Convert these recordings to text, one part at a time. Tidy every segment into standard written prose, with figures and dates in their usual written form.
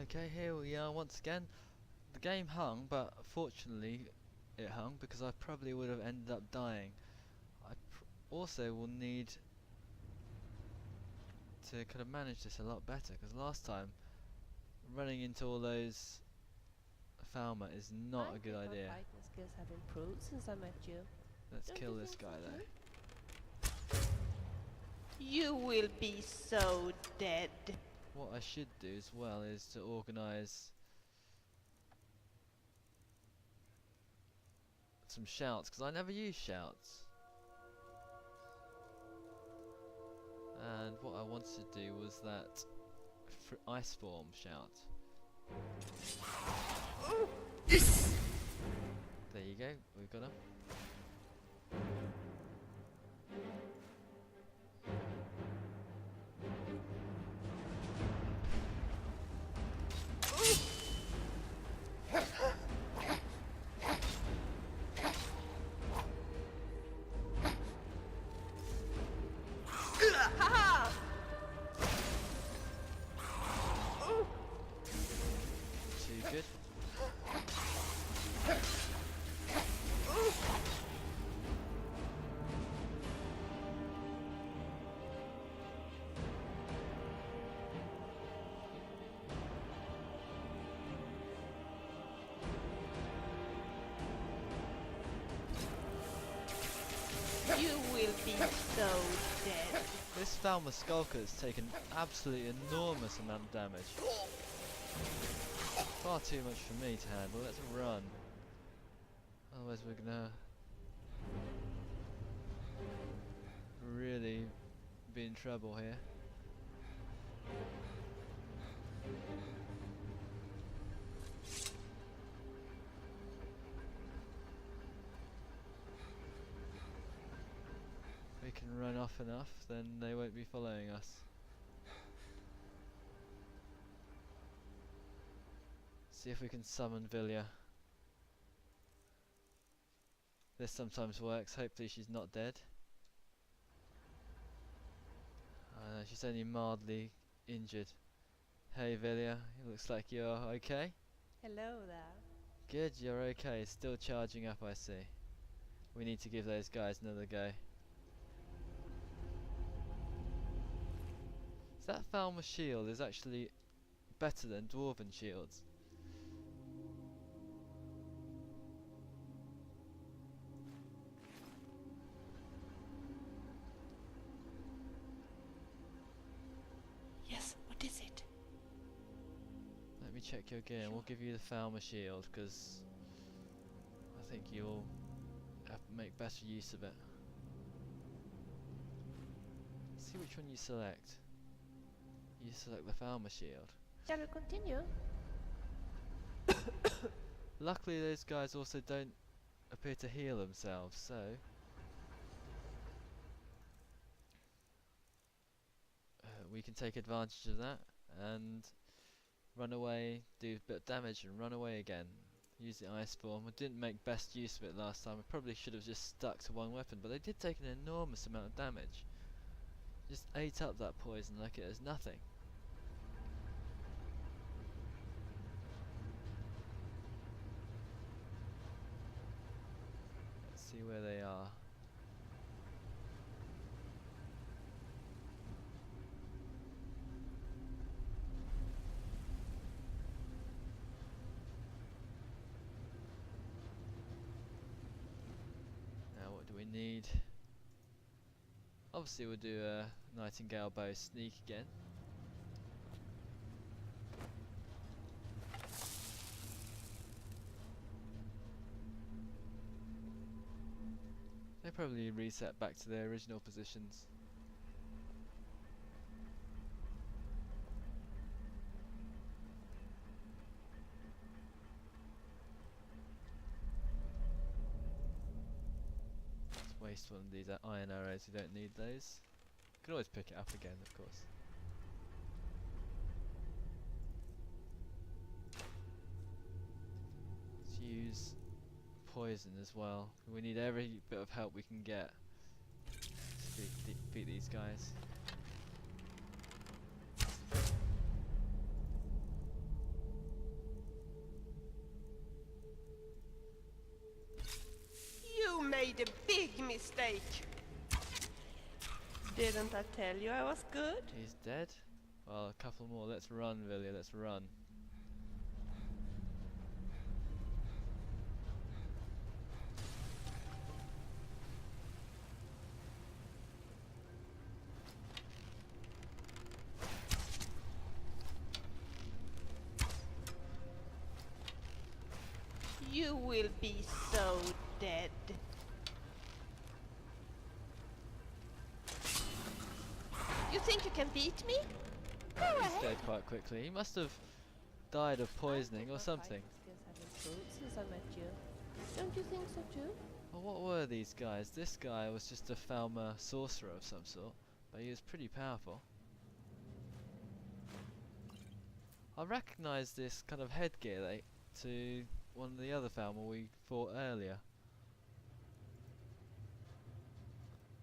Okay, here we are once again. The game hung, but fortunately it hung because I probably would have ended up dying. I also will need to kind of manage this a lot better because last time running into all those Falmer is not a good idea. My fighting skills have improved since I met you. Let's Don't kill you this think guy so though. too? You will be so dead. What I should do as well is to organise some shouts because I never use shouts. And what I wanted to do was that ice form shout. There you go, we've got him. Too good. You will be so dead. This Falmer Skulker has taken absolutely enormous amount of damage. Far too much for me to handle. Let's run. Otherwise we're gonna really be in trouble here. If we can run off enough, then they won't be following us. See if we can summon Vilya. This sometimes works. Hopefully she's not dead. She's only mildly injured. Hey Vilya, it looks like you're okay. Hello there. Good, you're okay. Still charging up, I see. We need to give those guys another go. So that Falmer shield is actually better than Dwarven shields. Yes, what is it? Let me check your gear and we'll give you the Falmer shield because I think you'll make better use of it. Let's see which one you select. You select the Falmer shield. Shall we continue? Luckily those guys also don't appear to heal themselves, so we can take advantage of that and run away, do a bit of damage and run away again. Use the ice form. I didn't make best use of it last time. I probably should have just stuck to one weapon, but they did take an enormous amount of damage. Just ate up that poison like it was nothing. Let's see where they are. Now what do we need? Obviously we'll do a Nightingale Bow sneak again. They probably reset back to their original positions. Let's waste one of these iron arrows, we don't need those. Can always pick it up again, of course. Let's use poison as well. We need every bit of help we can get to defeat these guys. made a big mistake. Didn't I tell you I was good? He's dead. Well, a couple more. Let's run, Vilya. Let's run. You will be so dead. You think you can beat me? Go He's ahead. dead quite quickly. He must have died of poisoning or something. Since I met you. Don't you think so too? Well, what were these guys? This guy was just a Falmer sorcerer of some sort, but he was pretty powerful. I recognise this kind of headgear to one of the other Falmer we fought earlier.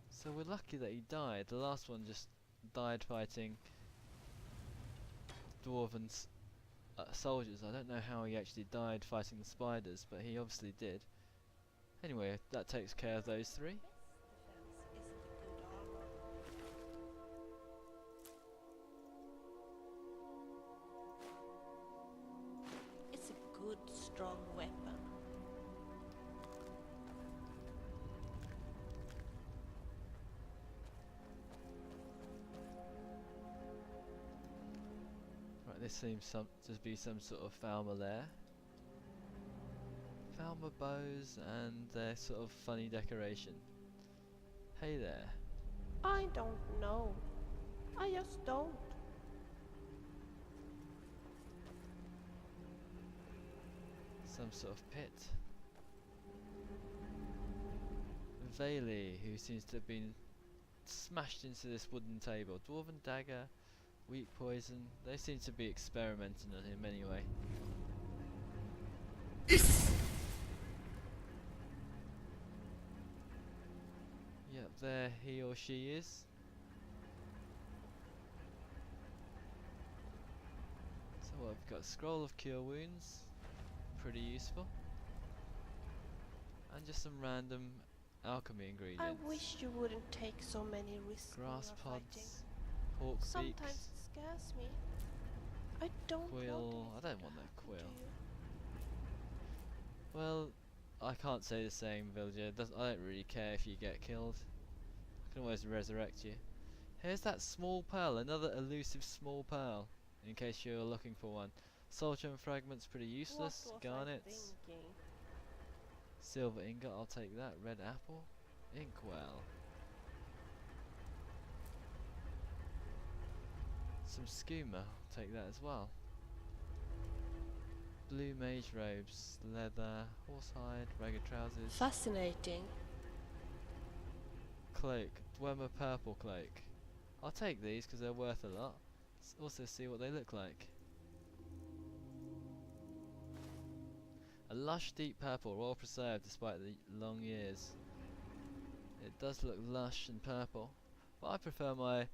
So we're lucky that he died. The last one just died fighting dwarven soldiers. I don't know how he actually died fighting the spiders, but he obviously did. Anyway, that takes care of those three. It's a good, strong weapon. Right, this seems to be some sort of Falmer there. Falmer bows and their sort of funny decoration. Hey there. I don't know. I just don't. Some sort of pit. Vayli, who seems to have been smashed into this wooden table. Dwarven dagger, weak poison. They seem to be experimenting on him anyway. Yep, there he or she is. So what, I've got Scroll of Cure Wounds, pretty useful. And just some random alchemy ingredients. I wish you wouldn't take so many risks when Grass you're fighting. pods, pork Sometimes beaks, it scares me. I don't quill. want I don't want that anything to quill. happen to you. Well, I can't say the same, Villager. I don't really care if you get killed. I can always resurrect you. Here's that small pearl, another elusive small pearl, in case you're looking for one. Soldier fragments, pretty useless. What was Garnets, I thinking? silver ingot, I'll take that. Red apple, inkwell. Some skooma, I'll take that as well. Blue mage robes, leather, horsehide, ragged trousers. Fascinating. Cloak, Dwemer purple cloak. I'll take these because they're worth a lot. Also see what they look like. A lush deep purple, well preserved despite the long years. It does look lush and purple, but I prefer my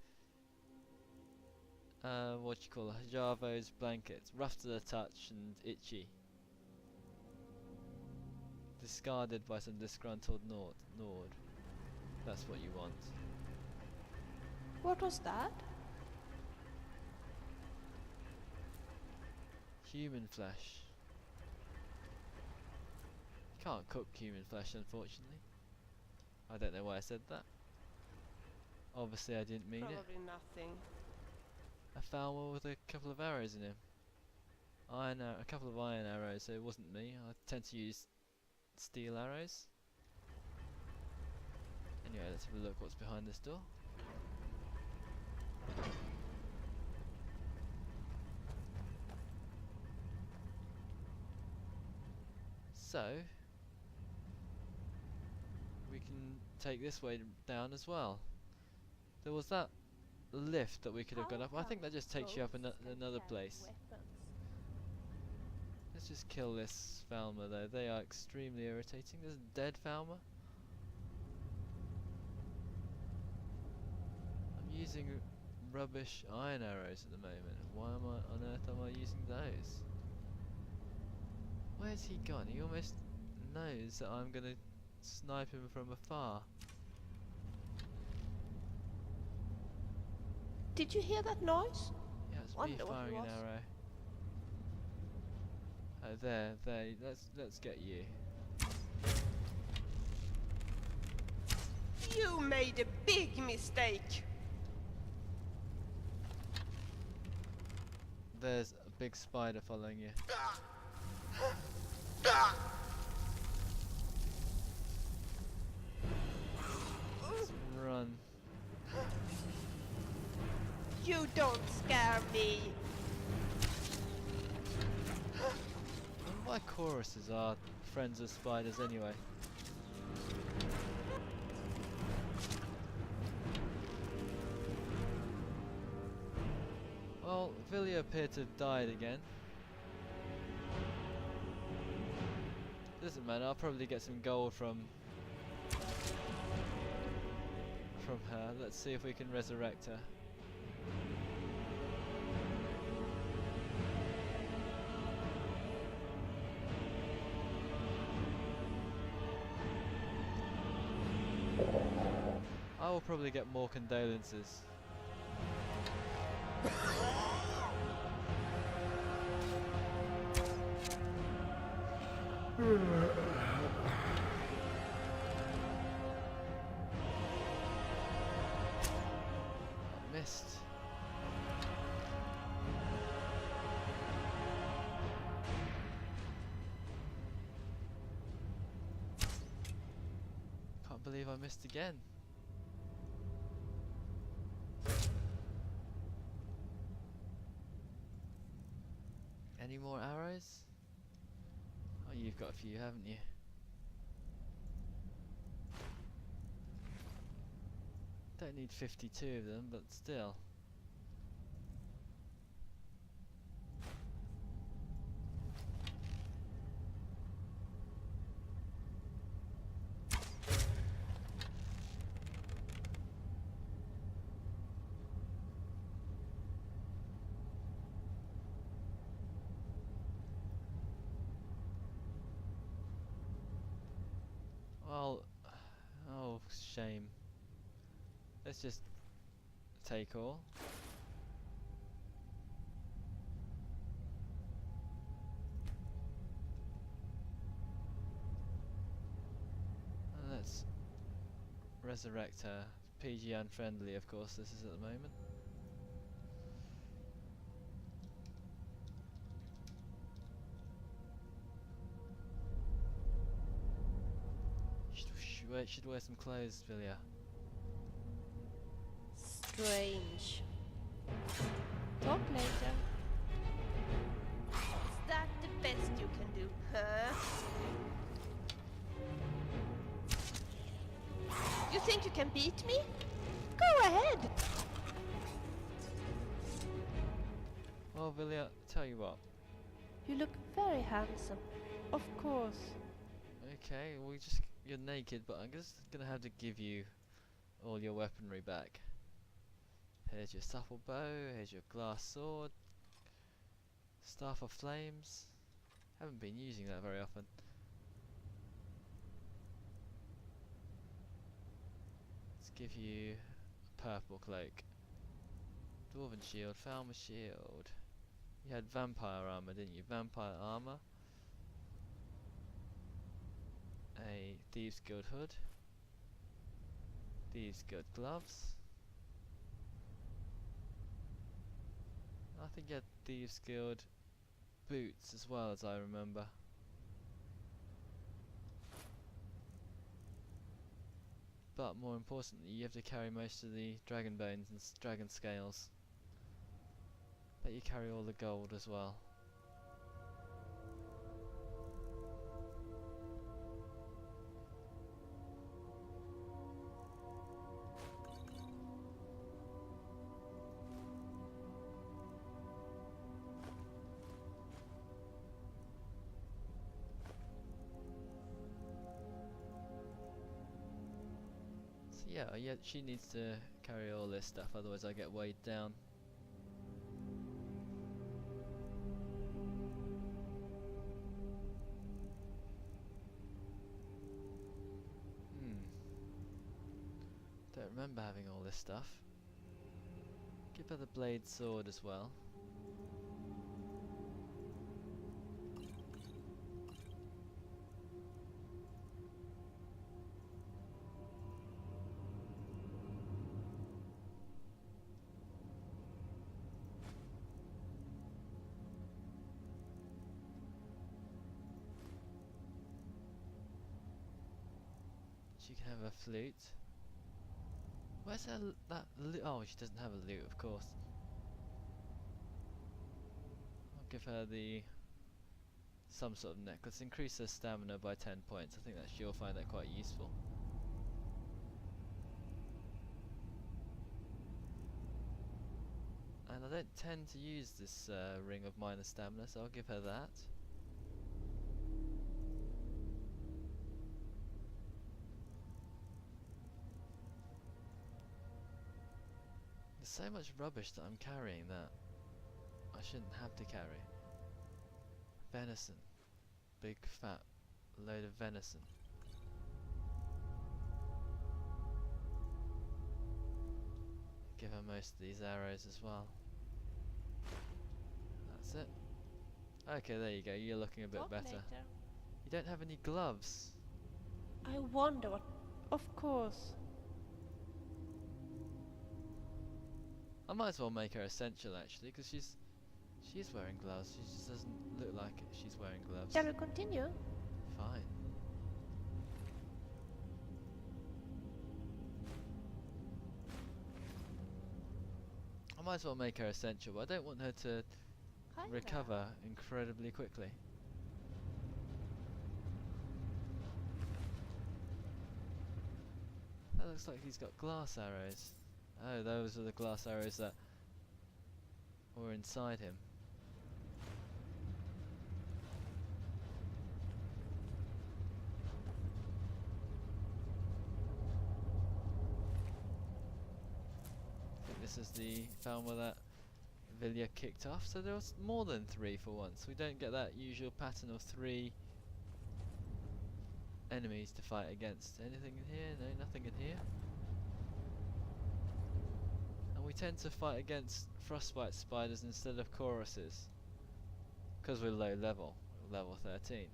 what you call it, Javo's blankets, rough to the touch and itchy. Discarded by some disgruntled Nord. That's what you want. What was that? Human flesh. You can't cook human flesh, unfortunately. I don't know why I said that. Obviously I didn't mean it. Probably nothing. A Falmer with a couple of arrows in him. A couple of iron arrows, so it wasn't me. I tend to use steel arrows. Anyway, let's have a look what's behind this door. So, we can take this way down as well. There was that lift that we could have gone up. I think that just takes you up another place. Let's just kill this Falmer though. They are extremely irritating. There's a dead Falmer. I'm using rubbish iron arrows at the moment. Why on earth am I using those? Where's he gone? He almost knows that I'm gonna snipe him from afar. Did you hear that noise? Yeah, it's me Wonder what it firing an was. arrow. Oh, there. Let's get you. You made a big mistake. There's a big spider following you. Let's run. You don't scare me. Why choruses are friends of spiders anyway? Well, Vilya appeared to have died again. Doesn't matter, I'll probably get some gold from her. Let's see if we can resurrect her. I will probably get more condolences. I missed. Can't believe I missed again. Any more arrows? Oh, you've got a few, haven't you? Don't need 52 of them, but still. Well, oh, shame. Let's just take all. And let's resurrect her. PG unfriendly, of course, this is at the moment. Should wear some clothes, Vilya. Strange. Talk later. Is that the best you can do, huh? You think you can beat me? Go ahead. Well, Vilya, tell you what. You look very handsome. Of course. Okay, you're naked, but I'm just gonna have to give you all your weaponry back. Here's your supple bow, here's your glass sword, staff of flames. Haven't been using that very often. Let's give you a purple cloak. Dwarven shield, Falmer shield. You had vampire armor, didn't you? Vampire armor. A Thieves Guild hood, Thieves Guild gloves. I think you had Thieves Guild boots as well, as I remember. But more importantly, you have to carry most of the dragon bones and dragon scales. Bet you carry all the gold as well. Yeah, she needs to carry all this stuff, otherwise I get weighed down. Don't remember having all this stuff. Give her the blade sword as well. She can have a flute. Where's her that lute? Oh, she doesn't have a lute, of course. I'll give her the some sort of necklace. Increase her stamina by 10 points. I think that she'll find that quite useful. And I don't tend to use this ring of minor stamina, so I'll give her that. There's so much rubbish that I'm carrying that I shouldn't have to carry. Venison. Big fat load of venison. Give her most of these arrows as well. That's it. Okay, there you go. You're looking a bit Talk better. later. You don't have any gloves. I wonder what... Of course. I might as well make her essential actually, because she's wearing gloves. She just doesn't look like it. She's wearing gloves. Shall we continue? Fine. I might as well make her essential, but I don't want her to Hi there. recover incredibly quickly. That looks like he's got glass arrows. Oh, those are the glass arrows that were inside him. I think this is the Falmer that Vilya kicked off, so there was more than 3 for once. We don't get that usual pattern of 3 enemies to fight against. Anything in here? No, nothing in here. And we tend to fight against frostbite spiders instead of choruses, because we're low level, level 13.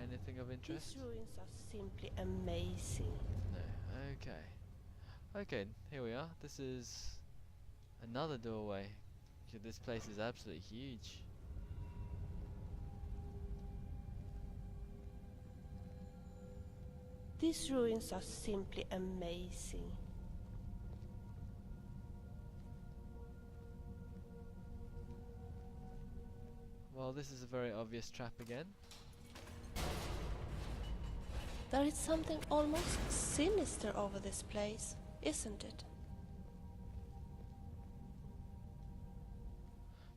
Anything of interest? These ruins are simply amazing. No. Okay. Okay, here we are. This is another doorway. This place is absolutely huge. These ruins are simply amazing. Well, this is a very obvious trap again. There is something almost sinister over this place, isn't it?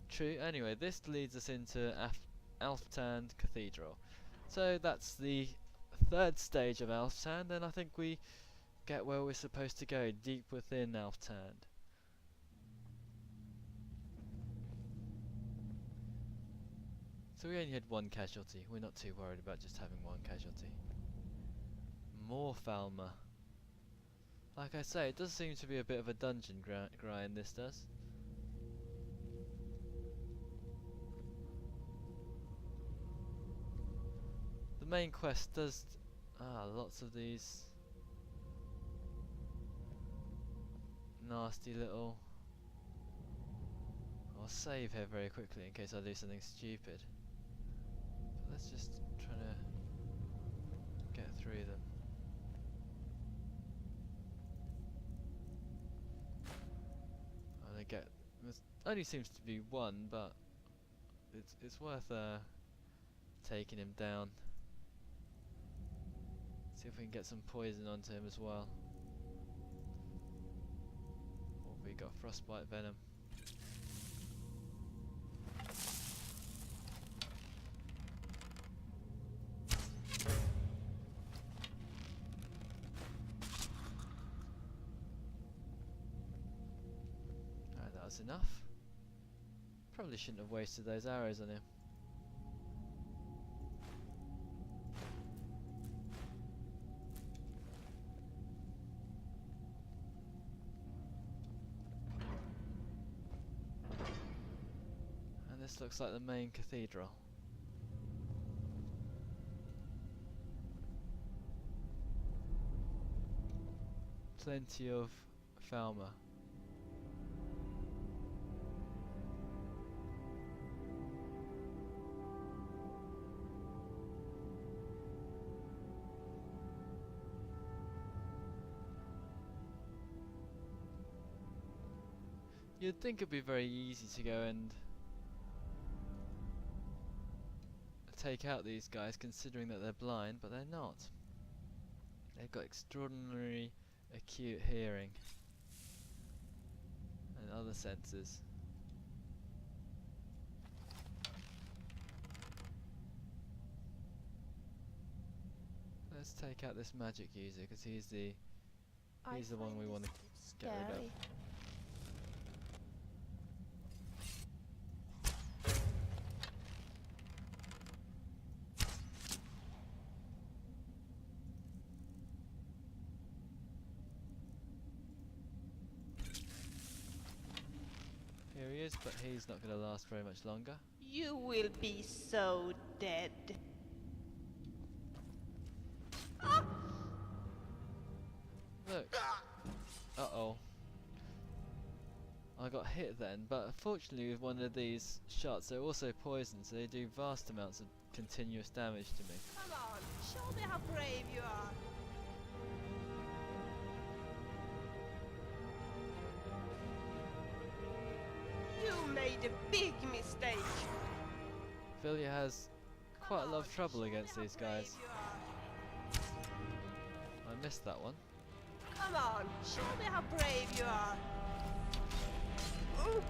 True. Anyway, this leads us into Alftand Cathedral. So that's the 3rd stage of Alftand, and I think we get where we're supposed to go, deep within Alftand. So we only had 1 casualty. We're not too worried about just having 1 casualty. More Falmer. Like I say, it does seem to be a bit of a dungeon grind, this does. The main quest does... lots of these nasty little... I'll save here very quickly in case I do something stupid. But let's just try to get through them. Get only seems to be 1, but it's worth taking him down. See if we can get some poison onto him as well. What have we got? Frostbite venom. Enough. Probably shouldn't have wasted those arrows on him. This looks like the main cathedral. Plenty of Falmer. You'd think it'd be very easy to go and take out these guys, considering that they're blind, but they're not. They've got extraordinary acute hearing and other senses. Let's take out this magic user, because he's the one we want to get rid of. Here he is, but he's not going to last very much longer. You will be so dead. Look. Uh-oh. I got hit then, but fortunately with one of these shots they're also poisoned, so they do vast amounts of continuous damage to me. Come on, show me how brave you are. You made a big mistake. Vilya has quite a lot of trouble against these guys. I missed that one. Come on, show me how brave you are. Ooh.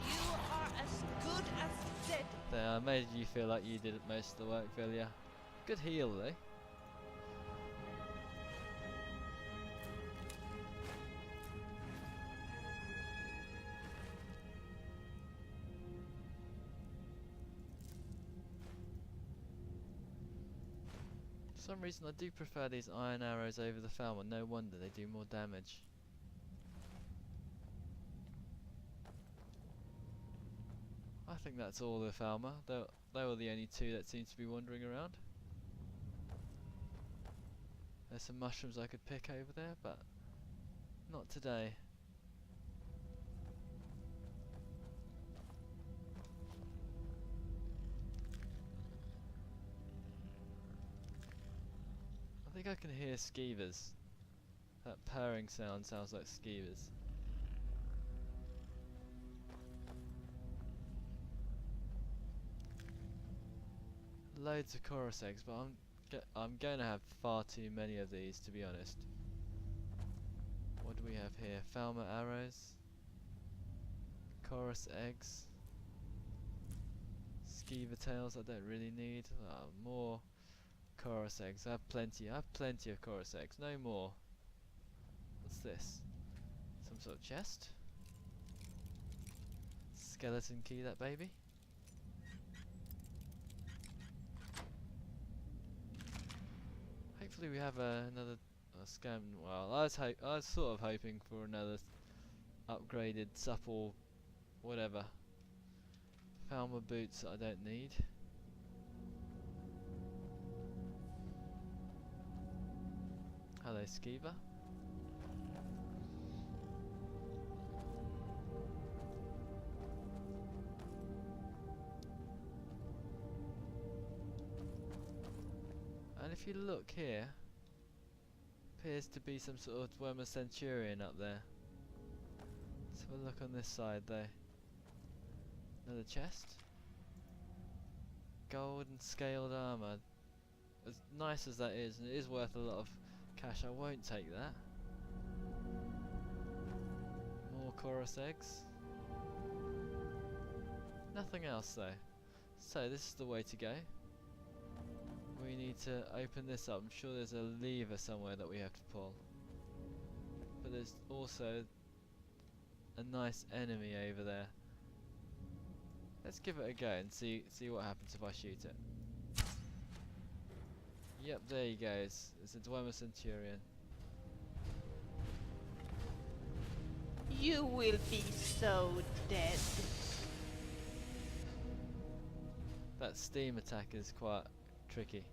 You are as good as dead. There, I made you feel like you did most of the work, Vilya. Good heal though. For some reason I do prefer these iron arrows over the Falmer, no wonder they do more damage. I think that's all the Falmer, they were the only two that seem to be wandering around. There's some mushrooms I could pick over there, but not today. I think I can hear skeevers. That purring sound sounds like skeevers. Loads of chorus eggs, but I'm going to have far too many of these, to be honest. What do we have here? Falmer arrows, chorus eggs, skeever tails I don't really need. More chorus eggs. I have plenty of chorus eggs, no more. What's this? Some sort of chest? Skeleton key, that baby? Hopefully we have another scam. Well, I was sort of hoping for another upgraded supple whatever. Falmer boots that I don't need. Hello, Skeever. And if you look here, appears to be some sort of Dwemer Centurion up there. Let's have a look on this side though. Another chest. Gold and scaled armour. As nice as that is, and it is worth a lot of cash, I won't take that. More chorus eggs. Nothing else though. So this is the way to go. We need to open this up. I'm sure there's a lever somewhere that we have to pull. But there's also a nice enemy over there. Let's give it a go and see what happens if I shoot it. Yep, there he goes. It's a Dwemer Centurion. You will be so dead. That steam attack is quite tricky.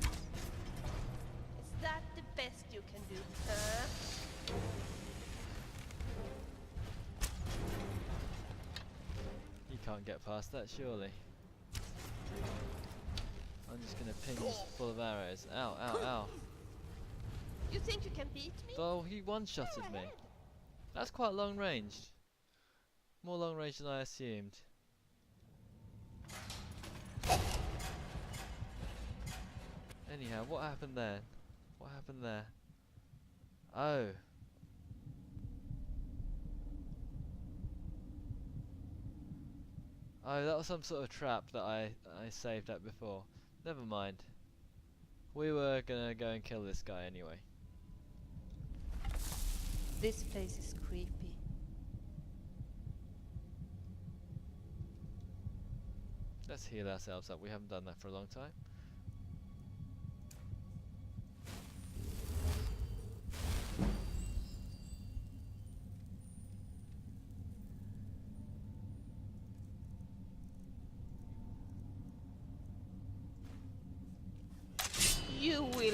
Is that the best you can do, huh? You can't get past that, surely. I'm just gonna ping you full of arrows. Ow, ow, ow. You think you can beat me? Oh, he one-shotted me. That's quite long range. More long range than I assumed. Anyhow, what happened there? What happened there? Oh. Oh, that was some sort of trap that I saved up before. Never mind. We were gonna go and kill this guy anyway. This place is creepy. Let's heal ourselves up. We haven't done that for a long time. You will be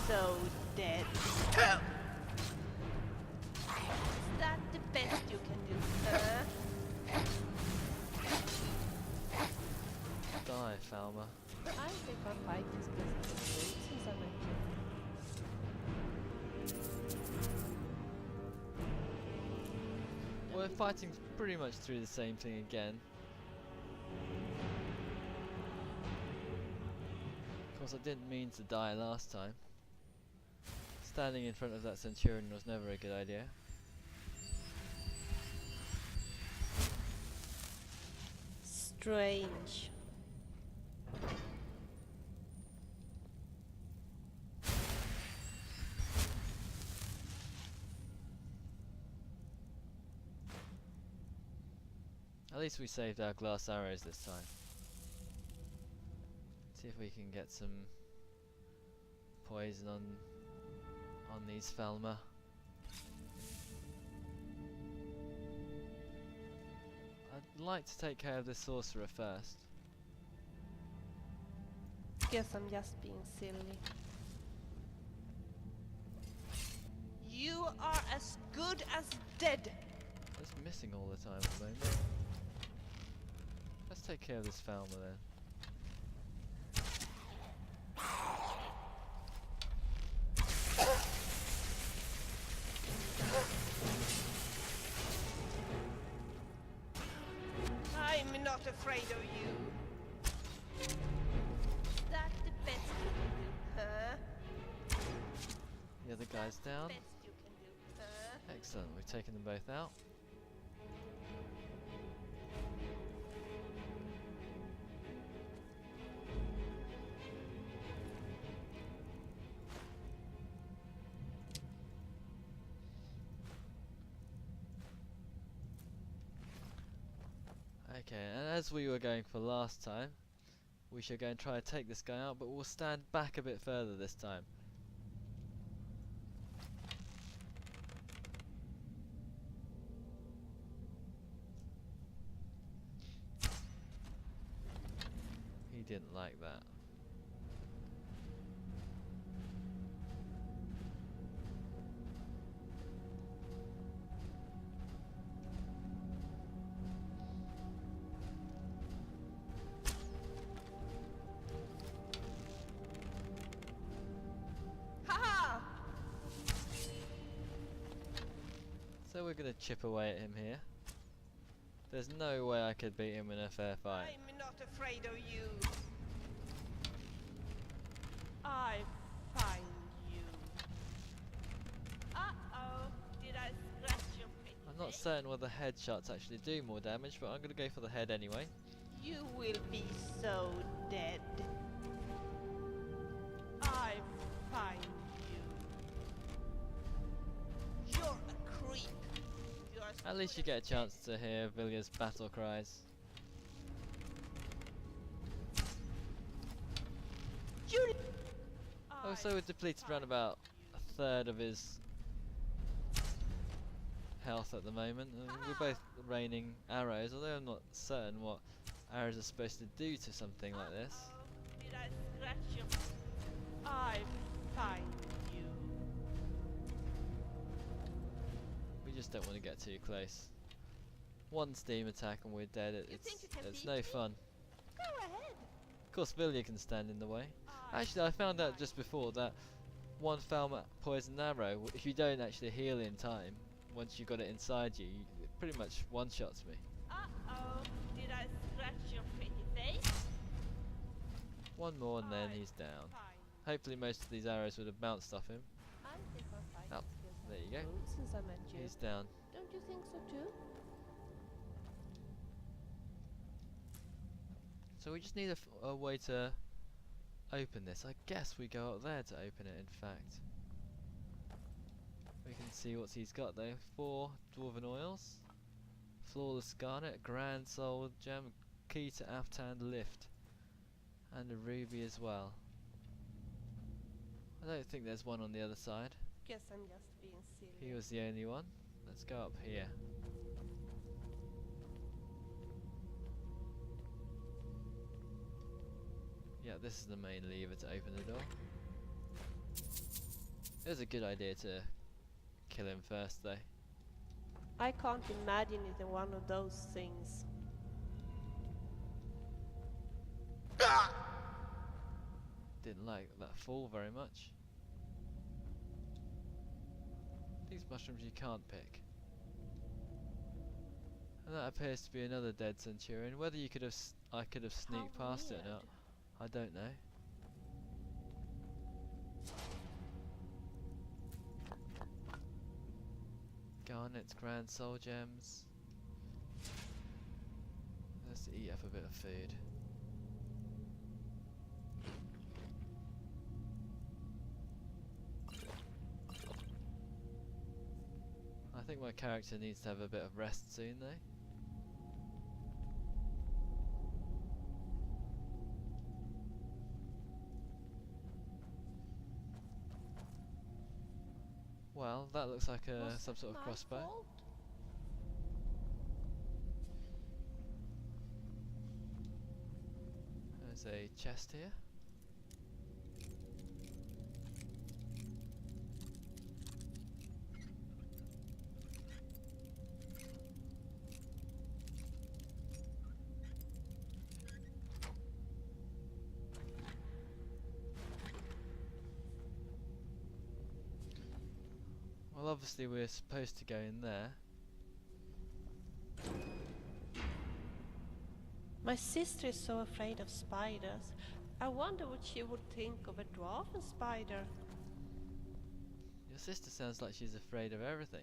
so dead. Is that the best you can do, huh? Die, Falmer. I think our fight is getting straight since I met you. We're fighting pretty much through the same thing again. Of course, I didn't mean to die last time. Standing in front of that centurion was never a good idea. Strange. At least we saved our glass arrows this time. See if we can get some poison on these Falmer. I'd like to take care of this sorcerer first. Guess I'm just being silly. You are as good as dead. It's missing all the time at the moment. Let's take care of this Falmer then. I'm not afraid of you. Is that the best you can do, huh? The other guy's down. Best you can do, huh? Excellent, we've taken them both out. Okay, and as we were going for last time, we shall go and try to take this guy out, but we'll stand back a bit further this time. He didn't like that. Haha! So we're gonna chip away at him here. There's no way I could beat him in a fair fight. I'm not afraid of you. I find you. Uh-oh, did I scratch your pretty I'm not neck? certain whether headshots actually do more damage, but I'm gonna go for the head anyway. You will be so dead. I find you. You're a creep. You are At least you get a chance to hear Vilya's battle cries. You. Also, we depleted around about a third of his health at the moment. We're both raining arrows, although I'm not certain what arrows are supposed to do to something like this. Did I scratch your... I find you. We just don't want to get too close. One steam attack and we're dead. It's no fun. Go ahead. Of course, Vilya can stand in the way. Actually, I found out just before that one foul poison arrow, if you don't actually heal in time, once you've got it inside you, it pretty much one-shots me. Uh-oh. Did I scratch your pretty face? One more and then he's down. Fine. Hopefully most of these arrows would have bounced off him. I think our fighting Oh, skills have there you go. improved since I met you. He's down. Don't you think so too? So we just need a way to open this. I guess we go up there to open it, in fact. We can see what he's got though. 4 dwarven oils, flawless garnet, grand soul gem, key to Alftand lift, and a ruby as well. I don't think there's one on the other side. Guess I'm just being silly. He was the only one. Let's go up here. Yeah, this is the main lever to open the door. It was a good idea to kill him first though. I can't imagine it in one of those things. Didn't like that fall very much. These mushrooms you can't pick. And that appears to be another dead centurion. Whether you could have, I could have sneaked How past it or weird. not, I don't know. Garnets, grand soul gems. Let's eat up a bit of food. I think my character needs to have a bit of rest soon though. Well, that looks like some sort of crossbow. Fault? There's a chest here. Well, obviously we're supposed to go in there. My sister is so afraid of spiders. I wonder what she would think of a dwarven spider. Your sister sounds like she's afraid of everything.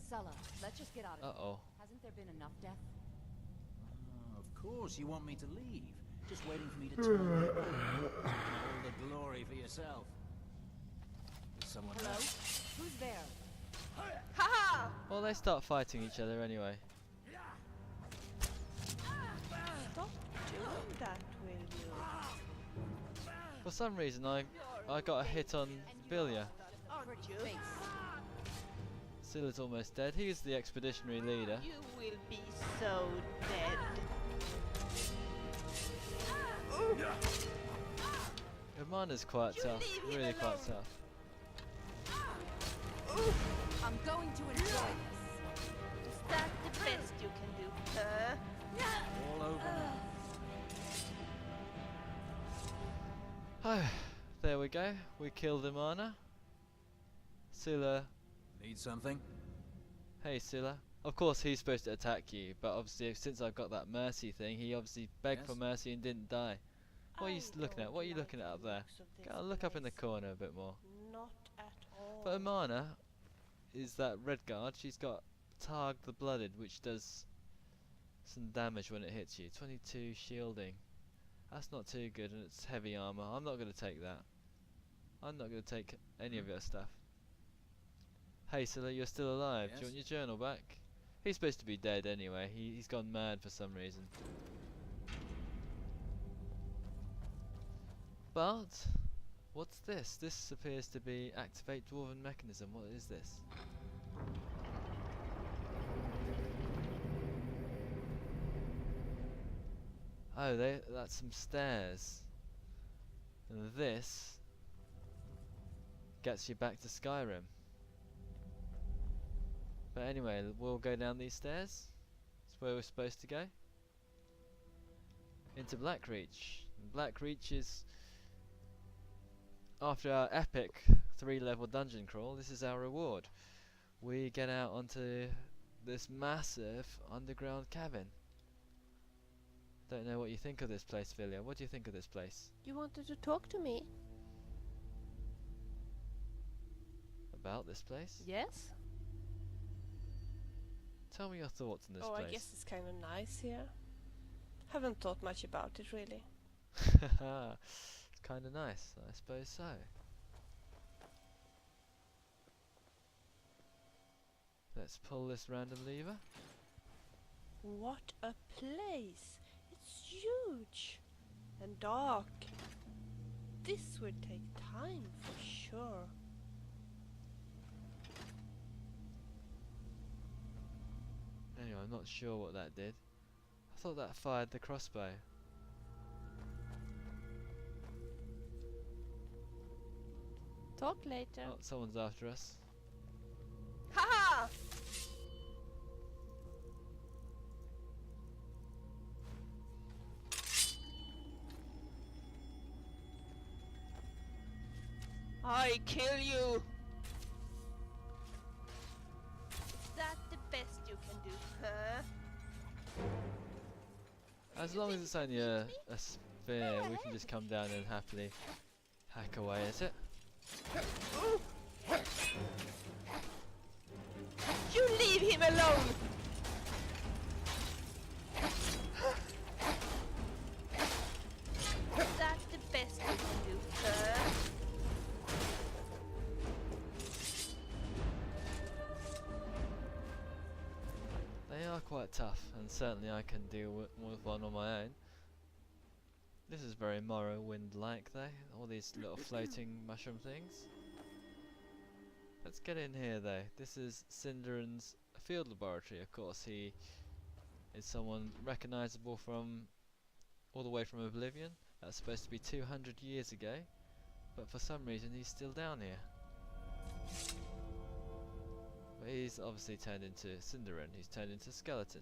Sulla, let's just get out of here. Uh-oh. Hasn't there been enough death? Of course you want me to leave. Just waiting for me to turn my back. All the glory for yourself. Is someone Hello? there? Who's there? Ha Well, they start fighting each other anyway. Stop doing that, will you? For some reason, I got a hit on Vilya. Aren't you? Face. Scylla's almost dead. He's the expeditionary leader. You will be so dead. Romana's quite You tough. leave him Really quite alone. tough. I'm going to enjoy this. Is that the best you can do, huh? All over now. There we go. We killed Romana. Scylla. Need something? Hey Scylla. Of course he's supposed to attack you, but obviously since I've got that mercy thing, he obviously begged for Yes? mercy and didn't die. What are you I looking at? don't What are you like looking at the up there? looks of this Go on, look up in the place. corner a bit more. Not at all. But Romana is that red guard. She's got Targ the Blooded, which does some damage when it hits you. 22 shielding. That's not too good, and it's heavy armor. I'm not going to take that. I'm not going to take any of your stuff. Hey Scylla, you're still alive. Do you Yes? want your journal back? He's supposed to be dead anyway. He's gone mad for some reason. But what's this? This appears to be activate dwarven mechanism. What is this? Oh, that's some stairs. And this gets you back to Skyrim. But anyway, we'll go down these stairs. That's where we're supposed to go. Into Blackreach. And Blackreach is, after our epic 3-level dungeon crawl, this is our reward. We get out onto this massive underground cabin. Don't know what you think of this place, Vilya. What do you think of this place? You wanted to talk to me? About this place? Yes? Tell me your thoughts on this Oh, place. I guess it's kind of nice here. Haven't thought much about it, really. It's kind of nice, I suppose so. Let's pull this random lever. What a place! It's huge and dark. This would take time for sure. Anyway, I'm not sure what that did. I thought that fired the crossbow. Talk later. Oh, someone's after us. Ha! I kill you! Is that the best you can do, huh? As long as it's only a sphere, we can just come down and happily hack away at it. You leave him alone! Is that the best you can do, huh? They are quite tough, and certainly I can deal with one on my own. This is very Morrowind-like though, all these little floating mushroom things. Let's get in here though. This is Cinderan's field laboratory, of course. He is someone recognisable from all the way from Oblivion. That's supposed to be 200 years ago, but for some reason he's still down here. But he's obviously turned into Cinderan. He's turned into a skeleton,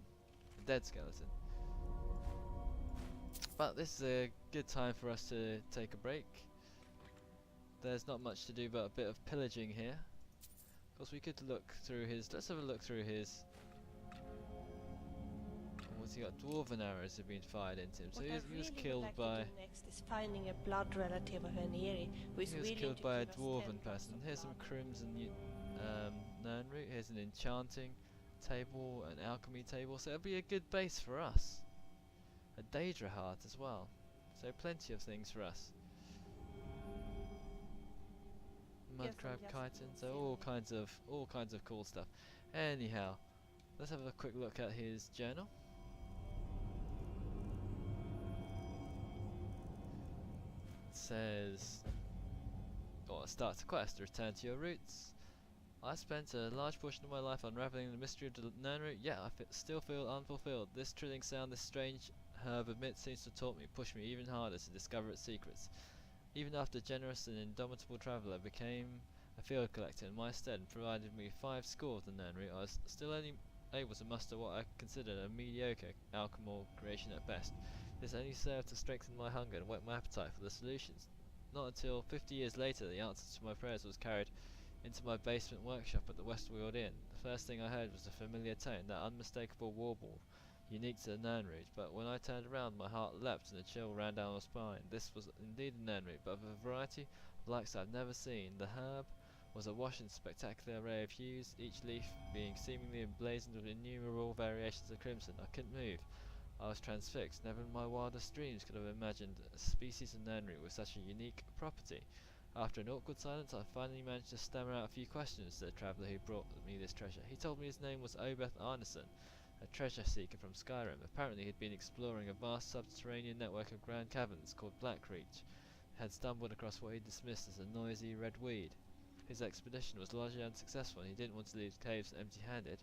a dead skeleton. But this is a good time for us to take a break. There's not much to do but a bit of pillaging here. Of course we could look through his, let's have a look through his, what's he got, dwarven arrows have been fired into him. So he was killed by, next is finding a blood relative of Heneri who is he was willing killed to by a give us dwarven 10 person. drops of Here's some blood. crimson nern root, here's an enchanting table, an alchemy table, so it'll be a good base for us. A Daedra heart as well, so plenty of things for us. Yes, Mudcrab and chitin, so Jasmine all kinds of cool stuff. Anyhow, let's have a quick look at his journal. It says, start a quest, return to your roots. I spent a large portion of my life unraveling the mystery of the Nern root, yet I still feel unfulfilled. This trilling sound, this strange herb amidst seems to taunt me, push me even harder to discover its secrets. Even after generous and indomitable traveller became a field collector in my stead and provided me 5 score of the Nern root, I was still only able to muster what I considered a mediocre alchemical creation at best. This only served to strengthen my hunger and whet my appetite for the solutions. Not until 50 years later the answer to my prayers was carried into my basement workshop at the Westfield Inn. The first thing I heard was a familiar tone, that unmistakable warble, unique to the Nern root, but when I turned around my heart leapt and a chill ran down my spine. This was indeed a Nern root, but of a variety of likes I've never seen. The herb was awash in spectacular array of hues, each leaf being seemingly emblazoned with innumerable variations of crimson. I couldn't move. I was transfixed. Never in my wildest dreams could I have imagined a species of Nern root with such a unique property. After an awkward silence, I finally managed to stammer out a few questions to the traveller who brought me this treasure. He told me his name was Obeth Arneson, a treasure seeker from Skyrim. Apparently he'd been exploring a vast subterranean network of grand caverns called Blackreach, had stumbled across what he dismissed as a noisy red weed. His expedition was largely unsuccessful and he didn't want to leave the caves empty-handed,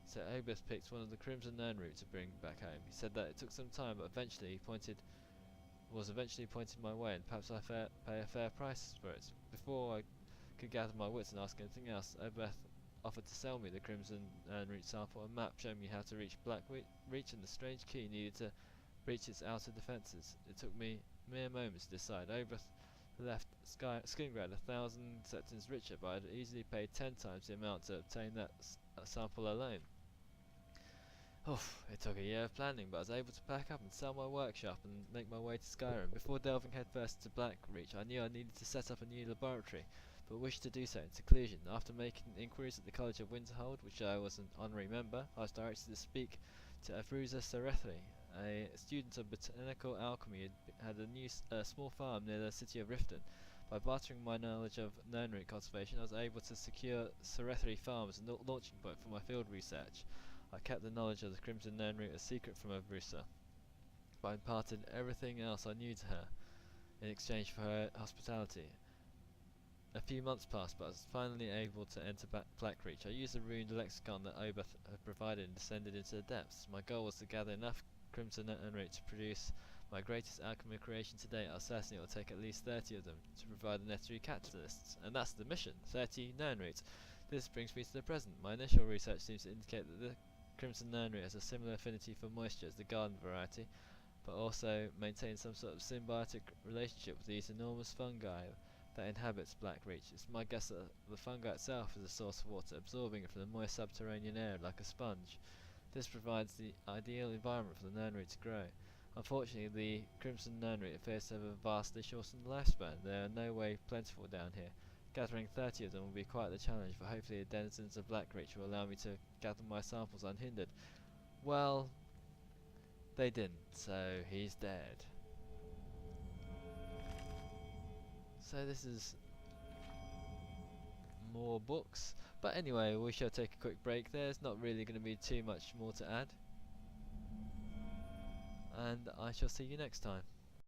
So Obeth picked one of the Crimson Urn route to bring back home. He said that it took some time, but eventually was eventually pointed my way, and perhaps I pay a fair price for it. Before I could gather my wits and ask anything else, Obeth offered to sell me the Crimson Urn route sample, a map showing me how to reach Blackreach and the strange key needed to breach its outer defences. It took me mere moments to decide. Obeth left Skingrad 1,000 septons richer, but I'd easily paid 10 times the amount to obtain that sample alone. Oof, it took a year of planning, but I was able to pack up and sell my workshop and make my way to Skyrim. Before delving headfirst into Blackreach, I knew I needed to set up a new laboratory, but wished to do so in seclusion. After making inquiries at the College of Winterhold, which I was an honorary member, I was directed to speak to Avruza Serethri, a student of botanical alchemy who had a small farm near the city of Riften. By bartering my knowledge of Nernroot conservation, I was able to secure Serethri Farm as a launching point for my field research. I kept the knowledge of the Crimson Nernroot a secret from Avruza, but I imparted everything else I knew to her in exchange for her hospitality. A few months passed, but I was finally able to enter Blackreach. I used the runed lexicon that Obeth had provided and descended into the depths. My goal was to gather enough Crimson Nernroot to produce my greatest alchemy creation to date. I was certain it will take at least 30 of them to provide the necessary catalysts, and that's the mission, 30 Nernroot. This brings me to the present. My initial research seems to indicate that the Crimson Nernroot has a similar affinity for moisture as the garden variety, but also maintains some sort of symbiotic relationship with these enormous fungi that inhabits Blackreach. It's my guess that the fungi itself is a source of water, absorbing it from the moist subterranean air like a sponge. This provides the ideal environment for the Nernroot to grow. Unfortunately, the Crimson Nernroot appears to have a vastly shortened lifespan. They are no way plentiful down here. Gathering 30 of them will be quite the challenge, but hopefully the denizens of Blackreach will allow me to gather my samples unhindered. Well, they didn't, so he's dead. So this is more books, but anyway, we shall take a quick break. There's not really going to be too much more to add, and I shall see you next time.